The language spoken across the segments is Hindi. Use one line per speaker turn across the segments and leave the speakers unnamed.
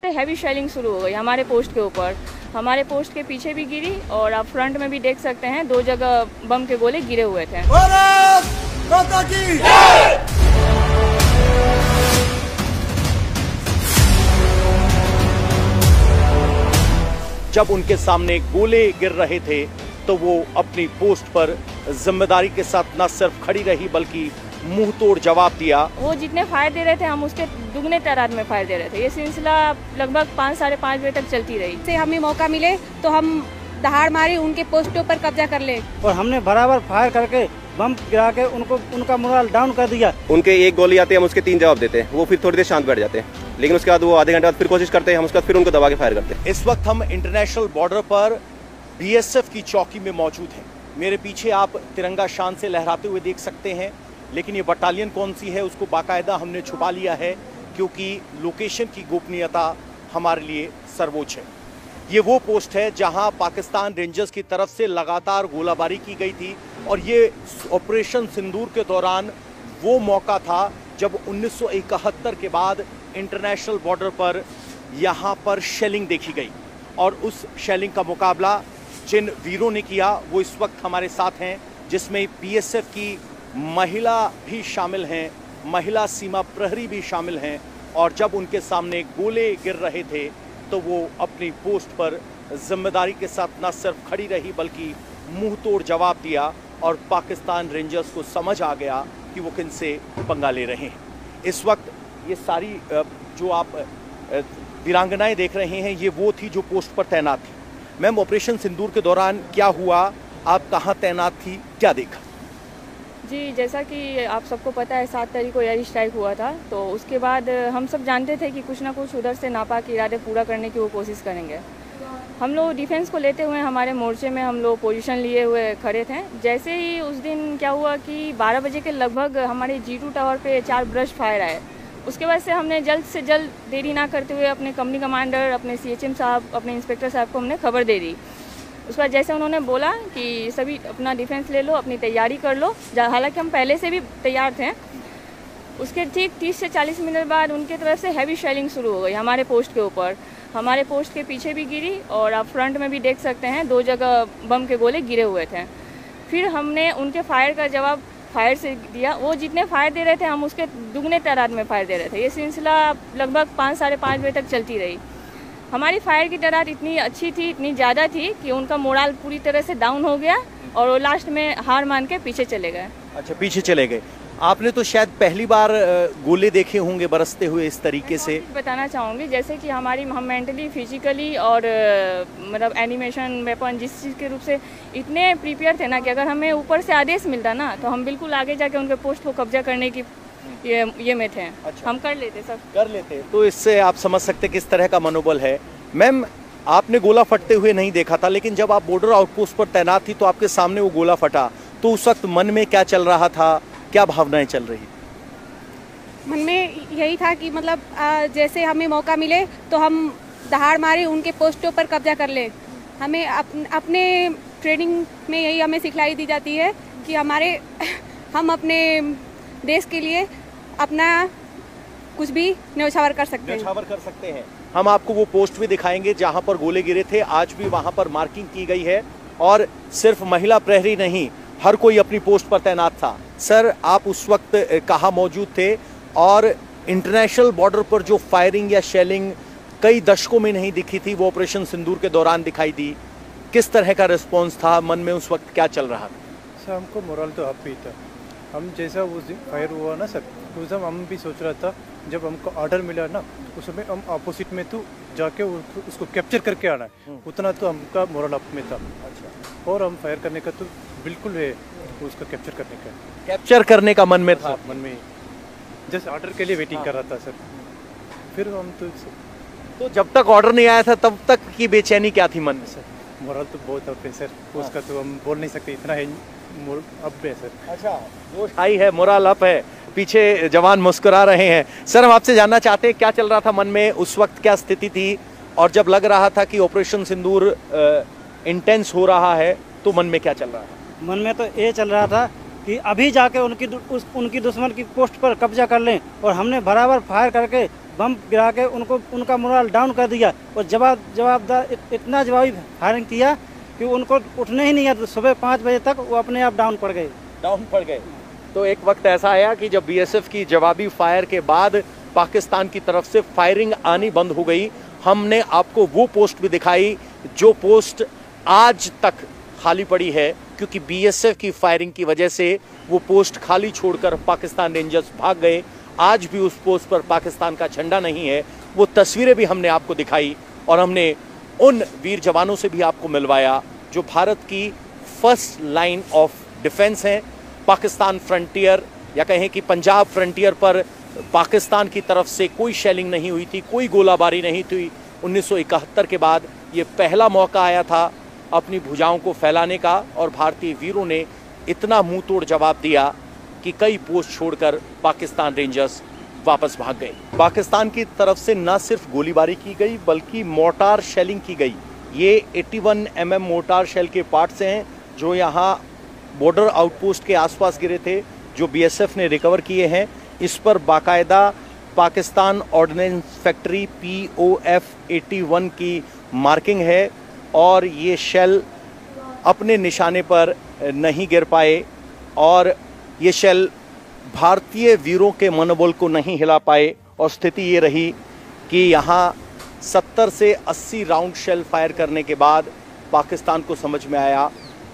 हैवी शेलिंग शुरू हो गई हमारे पोस्ट के ऊपर। हमारे पोस्ट के पीछे भी गिरी और आप फ्रंट में भी देख सकते हैं 2 जगह बम के गोले गिरे हुए थे।
जब उनके सामने गोले गिर रहे थे तो वो अपनी पोस्ट पर जिम्मेदारी के साथ न सिर्फ खड़ी रही बल्कि मुंह तोड़ जवाब दिया।
वो जितने फायर दे रहे थे हम उसके दुगने तादाद में फायर दे रहे थे। ये सिलसिला लगभग 5 साढ़े 5 बजे तक चलती रही।
से हमें मौका मिले तो हम दहाड़ मारे उनके पोस्टों पर कब्जा कर ले
और हमने बराबर फायर करके बम गिरा के उनका मोरल डाउन कर दिया।
उनके एक गोली आते हैं, हम उसके 3 जवाब देते हैं, वो फिर थोड़ी देर शांत बैठ जाते हैं, लेकिन उसके बाद वो आधे घंटे बाद फिर कोशिश करते हैं, हम उसके बाद फिर उनको दबा के फायर करते हैं।
इस वक्त हम इंटरनेशनल बॉर्डर पर बीएसएफ की चौकी में मौजूद हैं। मेरे पीछे आप तिरंगा शान से लहराते हुए देख सकते हैं, लेकिन ये बटालियन कौन सी है उसको बाकायदा हमने छुपा लिया है क्योंकि लोकेशन की गोपनीयता हमारे लिए सर्वोच्च है। ये वो पोस्ट है जहां पाकिस्तान रेंजर्स की तरफ से लगातार गोलाबारी की गई थी और ये ऑपरेशन सिंदूर के दौरान वो मौका था जब 1971 के बाद इंटरनेशनल बॉर्डर पर यहाँ पर शेलिंग देखी गई और उस शेलिंग का मुकाबला जिन वीरों ने किया वो इस वक्त हमारे साथ हैं, जिसमें बीएसएफ की महिला भी शामिल हैं, महिला सीमा प्रहरी भी शामिल हैं। और जब उनके सामने गोले गिर रहे थे तो वो अपनी पोस्ट पर जिम्मेदारी के साथ न सिर्फ खड़ी रही बल्कि मुंह तोड़ जवाब दिया और पाकिस्तान रेंजर्स को समझ आ गया कि वो किनसे पंगा ले रहे हैं। इस वक्त ये सारी जो आप वीरांगनाएं देख रहे हैं ये वो थी जो पोस्ट पर तैनात थी। मैम, ऑपरेशन सिंदूर के दौरान क्या हुआ, आप कहाँ तैनात थी, क्या देखा?
जी, जैसा कि आप सबको पता है 7 तारीख को एयर स्ट्राइक हुआ था, तो उसके बाद हम सब जानते थे कि कुछ ना कुछ उधर से नापाक इरादे पूरा करने की वो कोशिश करेंगे। हम लोग डिफेंस को लेते हुए हमारे मोर्चे में हम लोग पोजीशन लिए हुए खड़े थे। जैसे ही उस दिन क्या हुआ कि 12 बजे के लगभग हमारे G2 टावर पे 4 ब्रश फायर आए। उसके बाद से हमने जल्द से जल्द देरी ना करते हुए अपने कंपनी कमांडर, अपने CHM साहब, अपने इंस्पेक्टर साहब को हमने खबर दे दी। उसके बाद जैसे उन्होंने बोला कि सभी अपना डिफेंस ले लो, अपनी तैयारी कर लो, हालांकि हम पहले से भी तैयार थे। उसके ठीक 30 से 40 मिनट बाद उनके तरफ से हैवी शेलिंग शुरू हो गई हमारे पोस्ट के ऊपर। हमारे पोस्ट के पीछे भी गिरी और आप फ्रंट में भी देख सकते हैं 2 जगह बम के गोले गिरे हुए थे। फिर हमने उनके फायर का जवाब फायर से दिया। वो जितने फायर दे रहे थे हम उसके दुगने तादाद में फायर दे रहे थे। ये सिलसिला लगभग 5 साढ़े 5 बजे तक चलती रही। हमारी फायर की तादाद इतनी अच्छी थी, इतनी ज़्यादा थी कि उनका मोरल पूरी तरह से डाउन हो गया और वो लास्ट में हार मान के पीछे चले गए।
अच्छा, पीछे चले गए। आपने तो शायद पहली बार गोले देखे होंगे बरसते हुए इस तरीके से।
बताना चाहूँगी जैसे कि हम मेंटली, फिजिकली और मतलब एनिमेशन, वेपन, जिस चीज़ के रूप से इतने प्रिपेयर थे ना कि अगर हमें ऊपर से आदेश मिलता ना तो हम बिल्कुल आगे जाके उनके पोस्ट को कब्जा करने की ये में थे। अच्छा। हम कर लेते, सब
कर लेते। तो इससे आप समझ सकते किस तरह का मनोबल है। मैम, आपने गोला फटते हुए नहीं देखा था, लेकिन जब आप बॉर्डर आउटपोस्ट पर तैनात थी तो आपके सामने वो गोला फटा, तो उस वक्त मन में क्या चल रहा था, क्या भावनाएं चल रही?
मन में यही था कि मतलब जैसे हमें मौका मिले तो हम दहाड़ मारे उनके पोस्टों पर कब्जा कर ले। हमें अपने ट्रेनिंग में यही हमें सिखलाई दी जाती है कि हम अपने देश के लिए अपना कुछ भी न्यौछावर कर सकते हैं। हम आपको वो पोस्ट भी दिखाएंगे जहां पर गोले गिरे थे। आज भी वहां पर मार्किंग की गई है और सिर्फ महिला प्रहरी नहीं, हर कोई अपनी पोस्ट पर तैनात था। सर, आप उस वक्त कहाँ मौजूद थे और इंटरनेशनल बॉर्डर पर जो फायरिंग या शेलिंग कई दशकों में नहीं दिखी थी वो ऑपरेशन सिंदूर के दौरान दिखाई दी, किस तरह का रिस्पॉन्स था, मन में उस वक्त क्या चल रहा था?
सर, हमको मोरल तो अप ही था। हम जैसा उस दिन फायर हुआ ना सर, उस दिन हम भी सोच रहा था, जब हमको ऑर्डर मिला ना उस समय हम अपोजिट में तो जाके उसको कैप्चर करके आना है, उतना तो हमका मोरल अप में था। अच्छा। और हम फायर करने का तो बिल्कुल है, उसका कैप्चर करने का मन में था। मन में जस्ट ऑर्डर के लिए वेटिंग कर रहा था सर। फिर हम तो जब तक ऑर्डर नहीं आया था तब तक की बेचैनी क्या थी मन में? सर, मोरल तो बहुत अप है सर, उसका तो हम बोल नहीं सकते, इतना है अप है सर। अच्छा, जोश हाई है, मोरल अप है। पीछे जवान मुस्कुरा रहे हैं। सर, हम आपसे जानना चाहते हैं क्या चल रहा था मन में उस वक्त, क्या स्थिति थी और जब लग रहा था कि ऑपरेशन सिंदूर इंटेंस हो रहा है तो मन में क्या चल रहा था? मन में तो ये चल रहा था कि अभी जाके उनकी दुश्मन की पोस्ट पर कब्जा कर लें और हमने बराबर फायर करके
बम गिरा के उनका मोरल डाउन कर दिया और जवाबदार इतना जवाबी फायरिंग किया कि उनको उठने ही नहीं आया। सुबह 5 बजे तक वो अपने आप डाउन पड़ गए।
तो एक वक्त ऐसा आया कि जब बीएसएफ की जवाबी फायर के बाद पाकिस्तान की तरफ से फायरिंग आनी बंद हो गई। हमने आपको वो पोस्ट भी दिखाई जो पोस्ट आज तक खाली पड़ी है, क्योंकि बीएसएफ की फायरिंग की वजह से वो पोस्ट खाली छोड़कर पाकिस्तान रेंजर्स भाग गए। आज भी उस पोस्ट पर पाकिस्तान का झंडा नहीं है। वो तस्वीरें भी हमने आपको दिखाई और हमने उन वीर जवानों से भी आपको मिलवाया जो भारत की फर्स्ट लाइन ऑफ डिफेंस हैं। पाकिस्तान फ्रंटियर या कहें कि पंजाब फ्रंटियर पर पाकिस्तान की तरफ से कोई शेलिंग नहीं हुई थी, कोई गोलाबारी नहीं थी। 1971 के बाद ये पहला मौका आया था अपनी भुजाओं को फैलाने का और भारतीय वीरों ने इतना मुंह तोड़ जवाब दिया कि कई पोस्ट छोड़कर पाकिस्तान रेंजर्स वापस भाग गए। पाकिस्तान की तरफ से न सिर्फ गोलीबारी की गई बल्कि मोर्टार शेलिंग की गई। ये 81 mm मोर्टार शेल के पार्ट्स हैं जो यहाँ बॉर्डर आउटपोस्ट के आसपास गिरे थे, जो बीएसएफ ने रिकवर किए हैं। इस पर बाकायदा पाकिस्तान ऑर्डिनेंस फैक्ट्री POF 81 की मार्किंग है और ये शेल अपने निशाने पर नहीं गिर पाए और ये शेल भारतीय वीरों के मनोबल को नहीं हिला पाए। और स्थिति ये रही कि यहाँ 70 से 80 राउंड शेल फायर करने के बाद पाकिस्तान को समझ में आया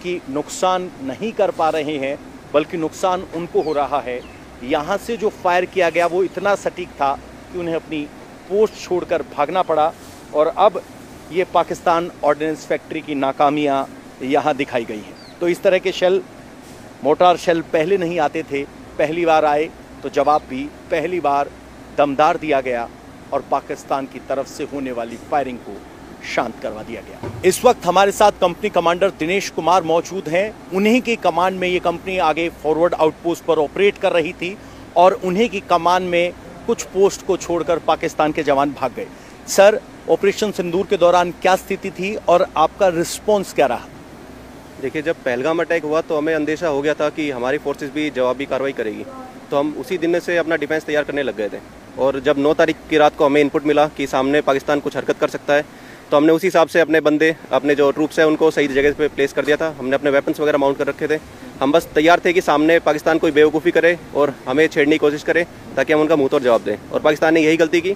कि नुकसान नहीं कर पा रहे हैं बल्कि नुकसान उनको हो रहा है। यहाँ से जो फायर किया गया वो इतना सटीक था कि उन्हें अपनी पोस्ट छोड़कर भागना पड़ा और अब ये पाकिस्तान ऑर्डिनेंस फैक्ट्री की नाकामियाँ यहाँ दिखाई गई हैं। तो इस तरह के शेल, मोर्टार शेल पहले नहीं आते थे, पहली बार आए तो जवाब भी पहली बार दमदार दिया गया और पाकिस्तान की तरफ से होने वाली फायरिंग को शांत करवा दिया गया। इस वक्त हमारे साथ कंपनी कमांडर दिनेश कुमार मौजूद हैं। उन्हीं की कमांड में ये कंपनी आगे फॉरवर्ड आउटपोस्ट पर ऑपरेट कर रही थी और उन्हीं की कमांड में कुछ पोस्ट को छोड़कर पाकिस्तान के जवान भाग गए। सर, ऑपरेशन सिंदूर के दौरान क्या स्थिति थी और आपका रिस्पॉन्स क्या रहा?
देखिए, जब पहलगाम अटैक हुआ तो हमें अंदेशा हो गया था कि हमारी फोर्सेस भी जवाबी कार्रवाई करेगी, तो हम उसी दिन से अपना डिफेंस तैयार करने लग गए थे। और जब 9 तारीख की रात को हमें इनपुट मिला कि सामने पाकिस्तान कुछ हरकत कर सकता है, तो हमने उसी हिसाब से अपने बंदे, अपने जो ट्रूप्स हैं उनको सही जगह पे प्लेस कर दिया था। हमने अपने वेपन्स वगैरह माउंट कर रखे थे। हम बस तैयार थे कि सामने पाकिस्तान कोई बेवकूफ़ी करे और हमें छेड़ने की कोशिश करे ताकि हम उनका मुँह तोड़ जवाब दें। और पाकिस्तान ने यही गलती की।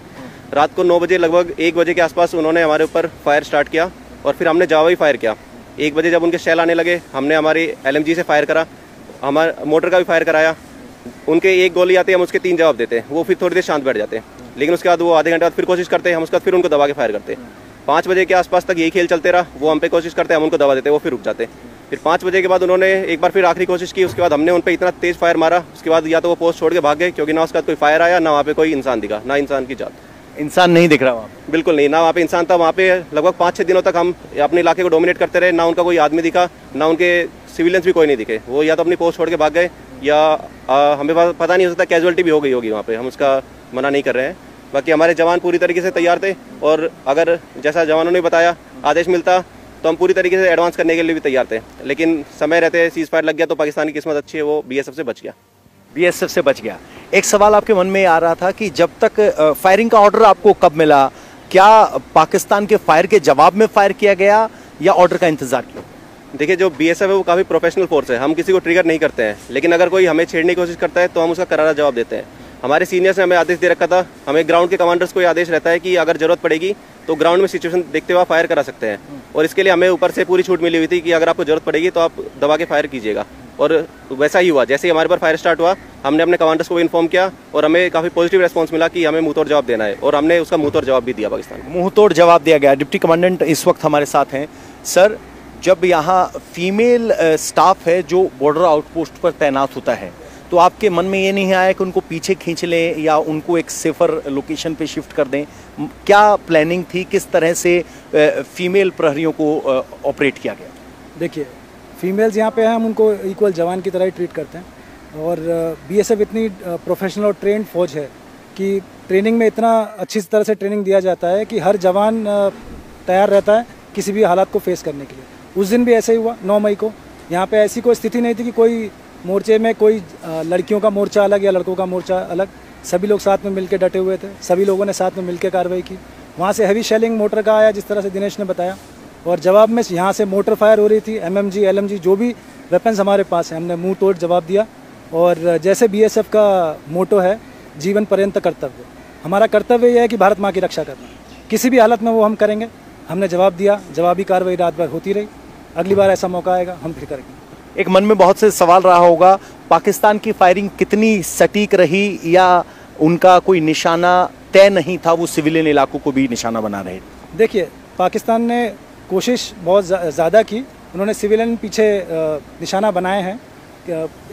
रात को 9 बजे, लगभग 1 बजे के आसपास उन्होंने हमारे ऊपर फायर स्टार्ट किया और फिर हमने जवाबी फायर किया। 1 बजे जब उनके शेल आने लगे, हमने हमारी LMG से फायर करा, हमारा मोटर का भी फायर कराया। उनके 1 गोली आती है, हम उसके 3 जवाब देते, वो फिर थोड़ी देर शांत बैठ जाते। लेकिन उसके बाद वो आधे घंटे बाद फिर कोशिश करते, हम उसके बाद फिर उनको दबा के फायर करते। 5 बजे के आसपास तक यही खेल चलते रहा। वो हम पे कोशिश करते, हम उनको दबा देते, वो फिर रुक जाते। फिर 5 बजे के बाद उन्होंने एक बार फिर आखिरी कोशिश की। उसके बाद हमने उन पर इतना तेज़ फायर मारा, उसके बाद या तो वो पोस्ट छोड़ के भाग गए, क्योंकि ना उसका कोई फायर आया, ना वहाँ पे कोई इंसान दिखा, ना इंसान की जात।
इंसान नहीं दिख रहा वहाँ?
बिल्कुल नहीं, ना वहाँ पे इंसान था। वहाँ पे लगभग 5-6 दिनों तक हम अपने इलाके को डोमिनेट करते रहे। ना उनका कोई आदमी दिखा, ना उनके सिविलियंस भी कोई नहीं दिखे। वो या तो अपनी पोस्ट छोड़ के भाग गए या हमें पता नहीं हो सकता कैजुअलिटी भी हो गई होगी वहाँ पे, हम उसका मना नहीं कर रहे हैं। बाकी हमारे जवान पूरी तरीके से तैयार थे और अगर जैसा जवानों ने बताया आदेश मिलता तो हम पूरी तरीके से एडवांस करने के लिए भी तैयार थे। लेकिन समय रहते सीज फायर लग गया तो पाकिस्तान की किस्मत अच्छी है, वो BSF से बच गया।
BSF से बच गया। एक सवाल आपके मन में आ रहा था कि जब तक फायरिंग का ऑर्डर आपको कब मिला? क्या पाकिस्तान के फायर के जवाब में फायर किया गया या ऑर्डर का इंतजार किया?
देखिए, जो BSF है वो काफ़ी प्रोफेशनल फोर्स है। हम किसी को ट्रिगर नहीं करते हैं, लेकिन अगर कोई हमें छेड़ने की कोशिश करता है तो हम उसका करारा जवाब देते हैं। हमारे सीनियर्स ने हमें आदेश दे रखा था, हमें ग्राउंड के कमांडर्स को ये आदेश रहता है कि अगर जरूरत पड़ेगी तो ग्राउंड में सिचुएशन देखते हुए फायर करा सकते हैं। और इसके लिए हमें ऊपर से पूरी छूट मिली हुई थी कि अगर आपको जरूरत पड़ेगी तो आप दबा के फायर कीजिएगा। और वैसा ही हुआ। जैसे ही हमारे पर फायर स्टार्ट हुआ, हमने अपने कमांडर्स को इन्फॉर्म किया और हमें काफ़ी पॉजिटिव रेस्पॉन्स मिला कि हमें मुंहतोड़ जवाब देना है, और हमने उसका मुंहतोड़ जवाब भी दिया। पाकिस्तान को
मुंहतोड़ जवाब दिया गया। डिप्टी कमांडेंट इस वक्त हमारे साथ हैं। सर, जब यहाँ फीमेल स्टाफ है जो बॉर्डर आउटपोस्ट पर तैनात होता है, तो आपके मन में ये नहीं आया कि उनको पीछे खींच लें या उनको एक सेफर लोकेशन पे शिफ्ट कर दें? क्या प्लानिंग थी? किस तरह से फीमेल प्रहरियों को ऑपरेट किया गया?
देखिए, फीमेल्स यहाँ पे हैं, हम उनको इक्वल जवान की तरह ही ट्रीट करते हैं। और BSF इतनी प्रोफेशनल और ट्रेंड फौज है कि ट्रेनिंग में इतना अच्छी तरह से ट्रेनिंग दिया जाता है कि हर जवान तैयार रहता है किसी भी हालात को फेस करने के लिए। उस दिन भी ऐसे ही हुआ। 9 मई को यहाँ पे ऐसी कोई स्थिति नहीं थी कि कोई मोर्चे में कोई लड़कियों का मोर्चा अलग या लड़कों का मोर्चा अलग। सभी लोग साथ में मिलकर डटे हुए थे, सभी लोगों ने साथ में मिलकर कार्रवाई की। वहाँ से हैवी शेलिंग मोटर का आया, जिस तरह से दिनेश ने बताया, और जवाब में यहाँ से मोटर फायर हो रही थी, MMG, LMG जो भी वेपन्स हमारे पास हैं, हमने मुंह तोड़ जवाब दिया। और जैसे BSF का मोटो है, जीवन पर्यंत कर्तव्य, हमारा कर्तव्य यह है कि भारत माँ की रक्षा करना, किसी भी हालत में वो हम करेंगे। हमने जवाब दिया, जवाबी कार्रवाई रात भर होती रही। अगली बार ऐसा मौका आएगा हम फिर करेंगे।
एक मन में बहुत से सवाल रहा होगा, पाकिस्तान की फायरिंग कितनी सटीक रही या उनका कोई निशाना तय नहीं था, वो सिविलियन इलाकों को भी निशाना बना रहे?
देखिए, पाकिस्तान ने कोशिश बहुत ज़्यादा की, उन्होंने सिविलियन पीछे निशाना बनाए हैं।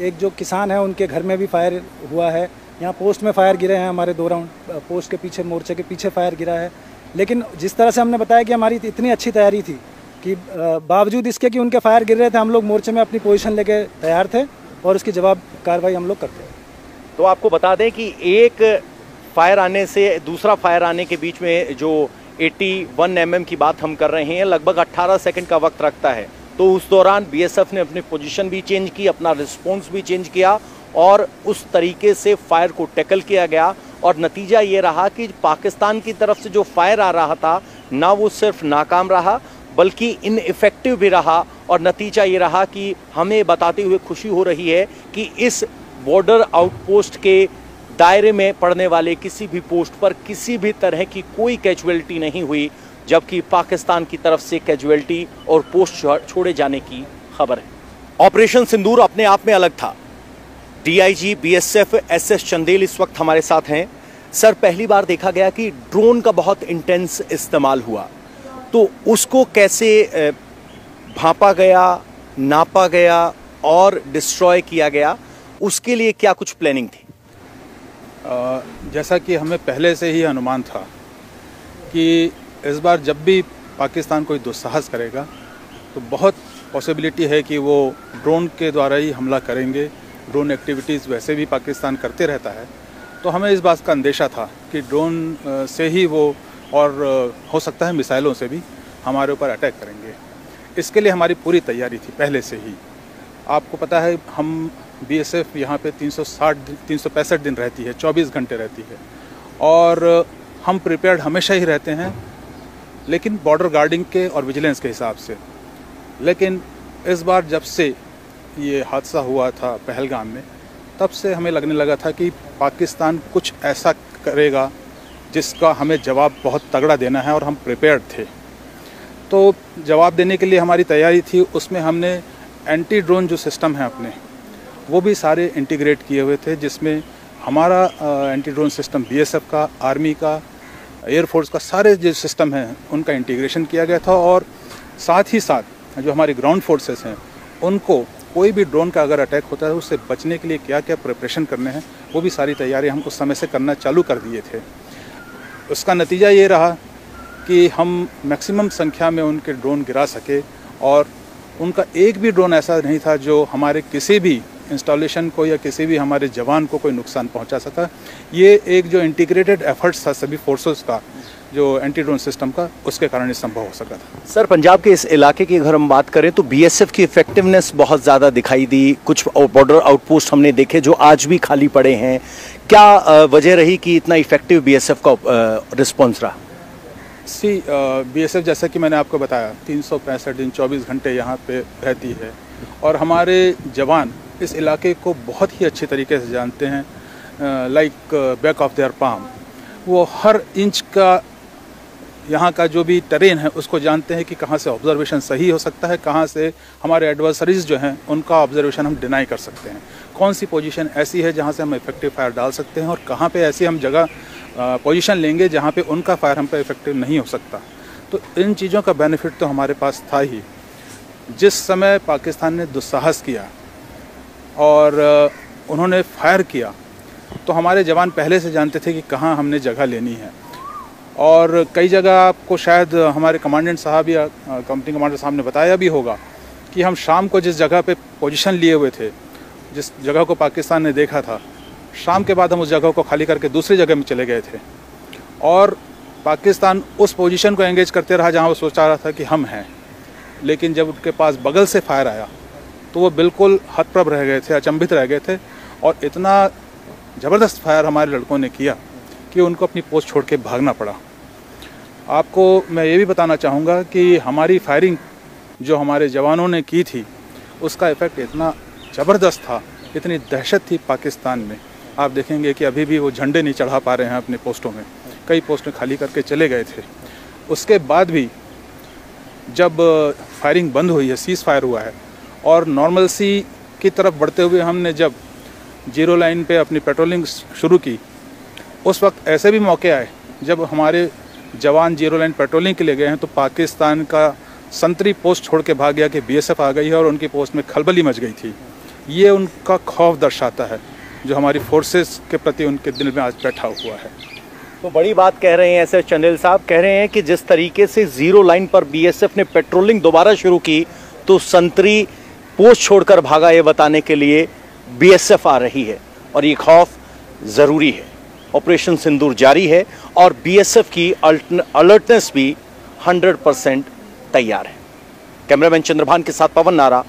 एक जो किसान है उनके घर में भी फायर हुआ है, यहाँ पोस्ट में फायर गिरे हैं, हमारे 2 राउंड पोस्ट के पीछे, मोर्चे के पीछे फायर गिरा है। लेकिन जिस तरह से हमने बताया कि हमारी इतनी अच्छी तैयारी थी कि बावजूद इसके कि उनके फायर गिर रहे थे, हम लोग मोर्चे में अपनी पोजीशन लेके तैयार थे और उसकी जवाब कार्रवाई हम लोग करते हैं।
तो आपको बता दें कि एक फायर आने से दूसरा फायर आने के बीच में जो 81 mm की बात हम कर रहे हैं, लगभग 18 सेकंड का वक्त रखता है। तो उस दौरान BSF ने अपनी पोजीशन भी चेंज की, अपना रिस्पॉन्स भी चेंज किया और उस तरीके से फायर को टैकल किया गया। और नतीजा ये रहा कि पाकिस्तान की तरफ से जो फायर आ रहा था, ना वो सिर्फ नाकाम रहा बल्कि इनइफेक्टिव भी रहा। और नतीजा ये रहा कि हमें बताते हुए खुशी हो रही है कि इस बॉर्डर आउटपोस्ट के दायरे में पड़ने वाले किसी भी पोस्ट पर किसी भी तरह की कोई कैजुअलिटी नहीं हुई, जबकि पाकिस्तान की तरफ से कैजुअलिटी और पोस्ट छोड़े जाने की खबर है। ऑपरेशन सिंदूर अपने आप में अलग था। DIG BSF SS चंदेल इस वक्त हमारे साथ हैं। सर, पहली बार देखा गया कि ड्रोन का बहुत इंटेंस इस्तेमाल हुआ, तो उसको कैसे भांपा गया, नापा गया और डिस्ट्रॉय किया गया, उसके लिए क्या कुछ प्लानिंग थी?
जैसा कि हमें पहले से ही अनुमान था कि इस बार जब भी पाकिस्तान कोई दुस्साहस करेगा तो बहुत पॉसिबिलिटी है कि वो ड्रोन के द्वारा ही हमला करेंगे। ड्रोन एक्टिविटीज़ वैसे भी पाकिस्तान करते रहता है, तो हमें इस बात का अंदेशा था कि ड्रोन से ही वो, और हो सकता है मिसाइलों से भी हमारे ऊपर अटैक करेंगे। इसके लिए हमारी पूरी तैयारी थी पहले से ही। आपको पता है, हम BSF यहाँ पे 365 दिन रहती है, 24 घंटे रहती है और हम प्रिपेयर्ड हमेशा ही रहते हैं, लेकिन बॉर्डर गार्डिंग के और विजिलेंस के हिसाब से। लेकिन इस बार जब से ये हादसा हुआ था पहलगाम में, तब से हमें लगने लगा था कि पाकिस्तान कुछ ऐसा करेगा जिसका हमें जवाब बहुत तगड़ा देना है, और हम प्रिपेयर्ड थे। तो जवाब देने के लिए हमारी तैयारी थी। उसमें हमने एंटी ड्रोन जो सिस्टम है अपने, वो भी सारे इंटीग्रेट किए हुए थे, जिसमें हमारा एंटी ड्रोन सिस्टम BSF का, आर्मी का, एयरफोर्स का, सारे जो सिस्टम हैं उनका इंटीग्रेशन किया गया था। और साथ ही साथ जो हमारी ग्राउंड फोर्सेस हैं, उनको कोई भी ड्रोन का अगर अटैक होता है उससे बचने के लिए क्या क्या प्रिपरेशन करने हैं, वो भी सारी तैयारी हम उस समय से करना चालू कर दिए थे। उसका नतीजा ये रहा कि हम मैक्सिमम संख्या में उनके ड्रोन गिरा सके, और उनका एक भी ड्रोन ऐसा नहीं था जो हमारे किसी भी इंस्टॉलेशन को या किसी भी हमारे जवान को कोई नुकसान पहुंचा सका। ये एक जो इंटीग्रेटेड एफर्ट्स था सभी फोर्सेस का, जो एंटी ड्रोन सिस्टम का, उसके कारण ये संभव हो सका था।
सर, पंजाब के इस इलाके की अगर हम बात करें तो BSF की इफेक्टिवनेस बहुत ज़्यादा दिखाई दी। कुछ बॉर्डर आउटपोस्ट हमने देखे जो आज भी खाली पड़े हैं। क्या वजह रही कि इतना इफेक्टिव BSF का रिस्पॉन्स रहा?
BSF जैसा कि मैंने आपको बताया, 365 दिन 24 घंटे यहाँ पे रहती है, और हमारे जवान इस इलाके को बहुत ही अच्छे तरीके से जानते हैं, like back of their palm. वो हर इंच का यहाँ का जो भी टेरेन है उसको जानते हैं कि कहाँ से ऑब्जर्वेशन सही हो सकता है, कहाँ से हमारे एडवर्सरीज जो हैं उनका ऑब्जर्वेशन हम डिनाई कर सकते हैं, कौन सी पोजीशन ऐसी है जहाँ से हम इफेक्टिव फायर डाल सकते हैं, और कहाँ पे ऐसी हम जगह पोजीशन लेंगे जहाँ पे उनका फायर हम पे इफेक्टिव नहीं हो सकता। तो इन चीज़ों का बेनिफिट तो हमारे पास था ही। जिस समय पाकिस्तान ने दुस्साहस किया और उन्होंने फायर किया, तो हमारे जवान पहले से जानते थे कि कहाँ हमने जगह लेनी है। और कई जगह आपको शायद हमारे कमांडेंट साहब या कंपनी कमांडर साहब ने बताया भी होगा कि हम शाम को जिस जगह पे पोजीशन लिए हुए थे, जिस जगह को पाकिस्तान ने देखा था, शाम के बाद हम उस जगह को खाली करके दूसरी जगह में चले गए थे, और पाकिस्तान उस पोजीशन को एंगेज करते रहा जहां वो सोचा रहा था कि हम हैं। लेकिन जब उनके पास बगल से फायर आया तो वो बिल्कुल हतप्रभ रह गए थे, अचंभित रह गए थे, और इतना ज़बरदस्त फायर हमारे लड़कों ने किया कि उनको अपनी पोस्ट छोड़ के भागना पड़ा। आपको मैं ये भी बताना चाहूँगा कि हमारी फायरिंग जो हमारे जवानों ने की थी उसका इफ़ेक्ट इतना ज़बरदस्त था, इतनी दहशत थी पाकिस्तान में। आप देखेंगे कि अभी भी वो झंडे नहीं चढ़ा पा रहे हैं अपने पोस्टों में, कई पोस्टें खाली करके चले गए थे। उसके बाद भी जब फायरिंग बंद हुई है, सीज़ फायर हुआ है और नॉर्मलसी की तरफ बढ़ते हुए हमने जब जीरो लाइन पे अपनी पेट्रोलिंग शुरू की, उस वक्त ऐसे भी मौके आए जब हमारे जवान जीरो लाइन पेट्रोलिंग के लिए गए हैं तो पाकिस्तान का संतरी पोस्ट छोड़ के भाग गया कि बीएसएफ आ गई है और उनकी पोस्ट में खलबली मच गई थी। ये उनका खौफ दर्शाता है जो हमारी फोर्सेस के प्रति उनके दिल में आज बैठा हुआ है।
तो बड़ी बात कह रहे हैं ऐसे चंदेल साहब, कह रहे हैं कि जिस तरीके से जीरो लाइन पर बीएसएफ ने पेट्रोलिंग दोबारा शुरू की तो संतरी पोस्ट छोड़कर भागा, ये बताने के लिए बीएसएफ आ रही है और ये खौफ ज़रूरी है। ऑपरेशन सिंदूर जारी है और बीएसएफ की अलर्टनेस भी 100% तैयार है। कैमरामैन चंद्रभान के साथ पवन नारा,